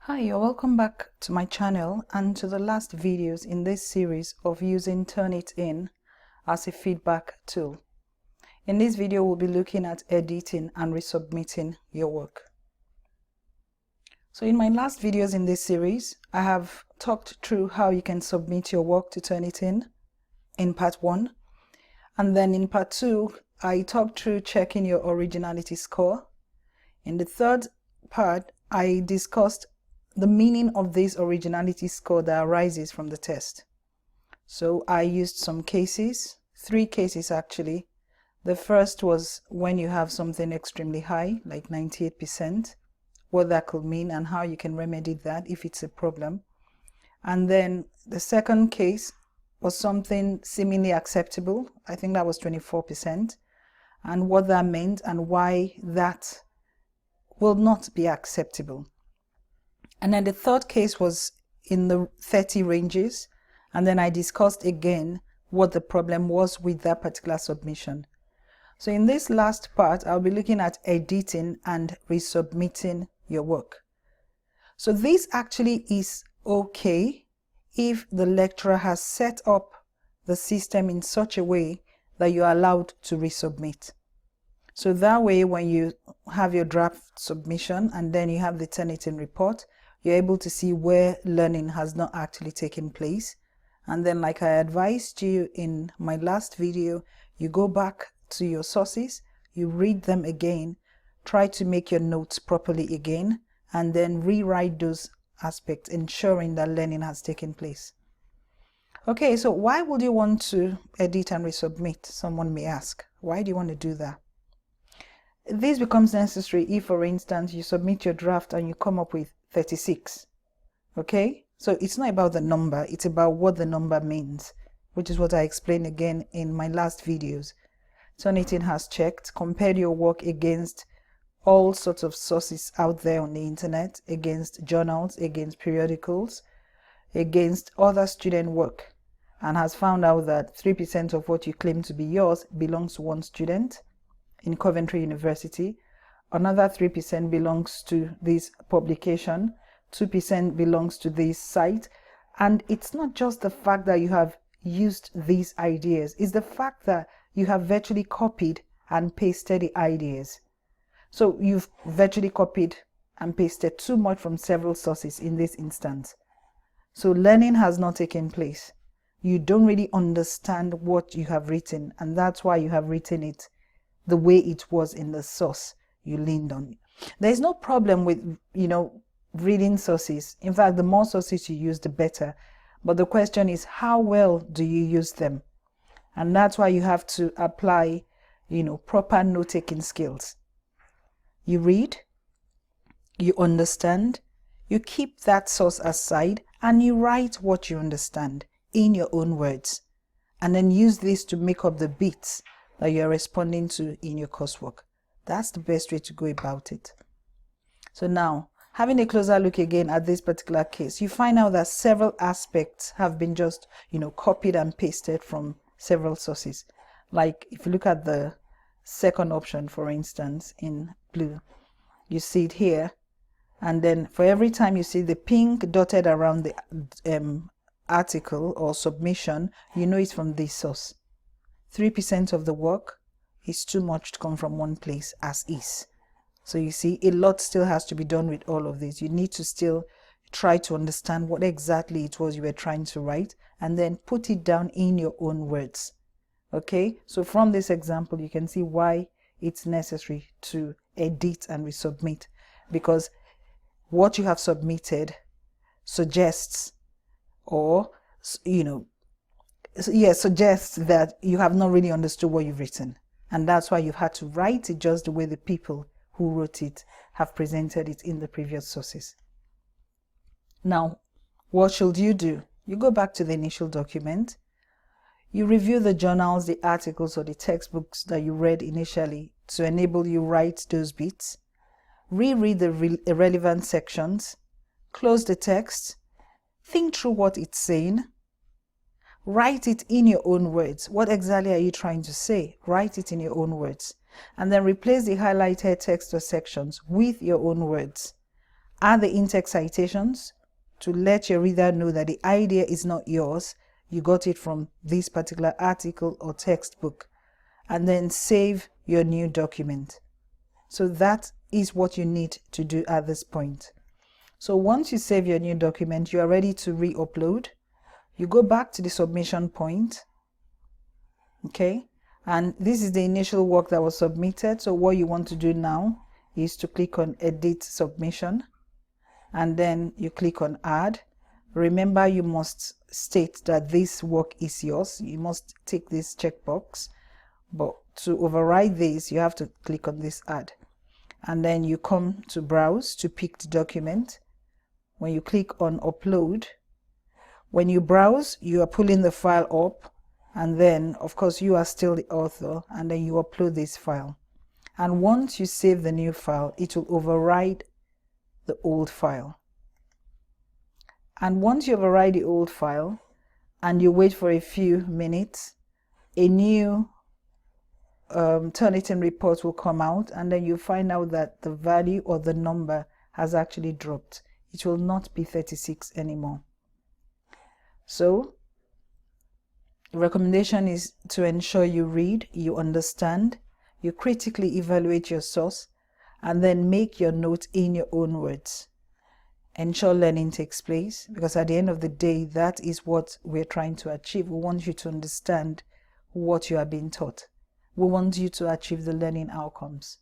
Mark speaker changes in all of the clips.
Speaker 1: Hi, you're welcome back to my channel and to the last videos in this series of using Turnitin as a feedback tool. In this video, we'll be looking at editing and resubmitting your work. So in my last videos in this series, I have talked through how you can submit your work to Turnitin in part 1. And then in part 2, I talked through checking your originality score. In the third part, I discussed the meaning of this originality score that arises from the test. So I used some cases, 3 cases actually. The first was when you have something extremely high, like 98%, what that could mean and how you can remedy that if it's a problem. And then the second case was something seemingly acceptable. I think that was 24%, and what that meant and why that will not be acceptable. And then the third case was in the 30 ranges, and then I discussed again what the problem was with that particular submission. So in this last part, I'll be looking at editing and resubmitting your work. So this actually is okay if the lecturer has set up the system in such a way that you're allowed to resubmit. So that way, when you have your draft submission and then you have the Turnitin report, you're able to see where learning has not actually taken place. And then, like I advised you in my last video, you go back to your sources, you read them again, try to make your notes properly again, and then rewrite those aspects, ensuring that learning has taken place. Okay, so why would you want to edit and resubmit? Someone may ask. Why do you want to do that? This becomes necessary if, for instance, you submit your draft and you come up with 36. Okay, so it's not about the number, it's about what the number means, which is what I explained again in my last videos. Turnitin has checked, compared your work against all sorts of sources out there on the internet, against journals, against periodicals, against other student work, and has found out that 3% of what you claim to be yours belongs to one student in Coventry University. Another 3% belongs to this publication, 2% belongs to this site. And it's not just the fact that you have used these ideas, it's the fact that you have virtually copied and pasted the ideas. So you've virtually copied and pasted too much from several sources in this instance. So learning has not taken place. You don't really understand what you have written, and that's why you have written it the way it was in the source you leaned on. There's no problem with, reading sources. In fact, the more sources you use, the better. But the question is, how well do you use them? And that's why you have to apply, proper note-taking skills. You read, you understand, you keep that source aside, and you write what you understand in your own words. And then use this to make up the bits that you're responding to in your coursework. That's the best way to go about it. So now, having a closer look again at this particular case, you find out that several aspects have been just, copied and pasted from several sources. Like if you look at the second option, for instance, in blue, you see it here. And then for every time you see the pink dotted around the article or submission, you know it's from this source. 3% of the work is too much to come from one place as is. So you see, a lot still has to be done with all of this. You need to still try to understand what exactly it was you were trying to write and then put it down in your own words. Okay, so from this example, you can see why it's necessary to edit and resubmit, because what you have submitted suggests, or, suggests that you have not really understood what you've written. And that's why you've had to write it just the way the people who wrote it have presented it in the previous sources. Now, what should you do? You go back to the initial document. You review the journals, the articles, or the textbooks that you read initially to enable you write those bits. Reread the irrelevant sections. Close the text. Think through what it's saying. Write it in your own words. What exactly are you trying to say? Write it in your own words. And then replace the highlighted text or sections with your own words. add the in-text citations to let your reader know that the idea is not yours. You got it from this particular article or textbook, and then save your new document. So that is what you need to do at this point. So once you save your new document, you are ready to re-upload. You go back to the submission point, okay? And this is the initial work that was submitted. So what you want to do now is to click on Edit Submission, and then you click on Add. Remember, you must state that this work is yours. You must tick this checkbox, but to override this, you have to click on this Add. And then you come to Browse to pick the document. When you click on Upload, when you browse, you are pulling the file up, and then of course you are still the author, and then you upload this file. And once you save the new file, it will override the old file. And once you override the old file and you wait for a few minutes, a new Turnitin report will come out, and then you find out that the value or the number has actually dropped. It will not be 36 anymore. So the recommendation is to ensure you read, you understand, you critically evaluate your source, and then make your notes in your own words. Ensure learning takes place, because at the end of the day, that is what we're trying to achieve. We want you to understand what you are being taught. We want you to achieve the learning outcomes.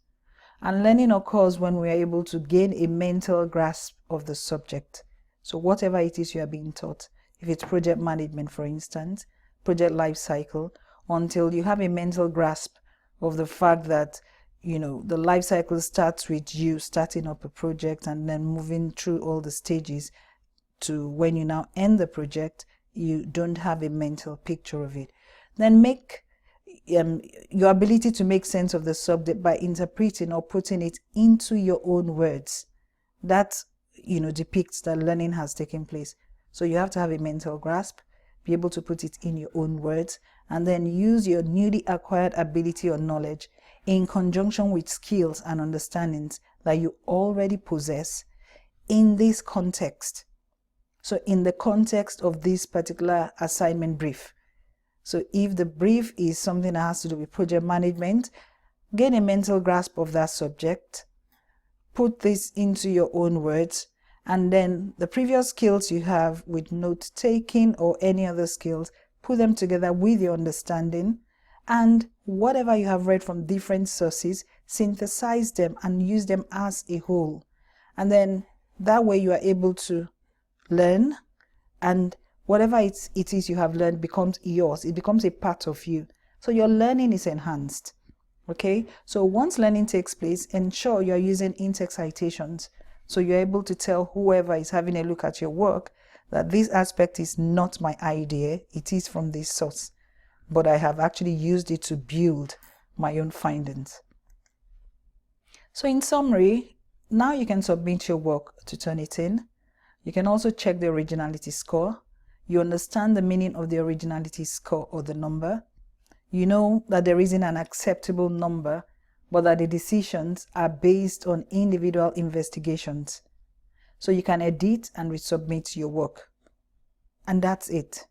Speaker 1: And learning occurs when we are able to gain a mental grasp of the subject. So whatever it is you are being taught, if it's project management, for instance, project life cycle, until you have a mental grasp of the fact that, you know, the life cycle starts with you starting up a project and then moving through all the stages to when you now end the project, you don't have a mental picture of it. Then make your ability to make sense of the subject by interpreting or putting it into your own words. That, you know, depicts that learning has taken place. So you have to have a mental grasp, be able to put it in your own words, and then use your newly acquired ability or knowledge in conjunction with skills and understandings that you already possess in this context. So in the context of this particular assignment brief. So if the brief is something that has to do with project management, gain a mental grasp of that subject, put this into your own words, and then the previous skills you have with note taking or any other skills, put them together with your understanding, and whatever you have read from different sources, synthesize them and use them as a whole. And then that way you are able to learn, and whatever it is you have learned becomes yours. It becomes a part of you. So your learning is enhanced. Okay, so once learning takes place, ensure you're using in-text citations. So you're able to tell whoever is having a look at your work that this aspect is not my idea, it is from this source, but I have actually used it to build my own findings. So in summary, now you can submit your work to Turnitin. You can also check the originality score. You understand the meaning of the originality score or the number. You know that there isn't an acceptable number, but that the decisions are based on individual investigations. So you can edit and resubmit your work. And that's it.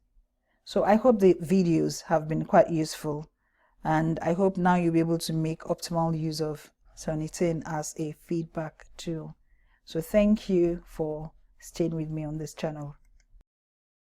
Speaker 1: So I hope the videos have been quite useful, and I hope now you'll be able to make optimal use of Turnitin as a feedback tool. So thank you for staying with me on this channel.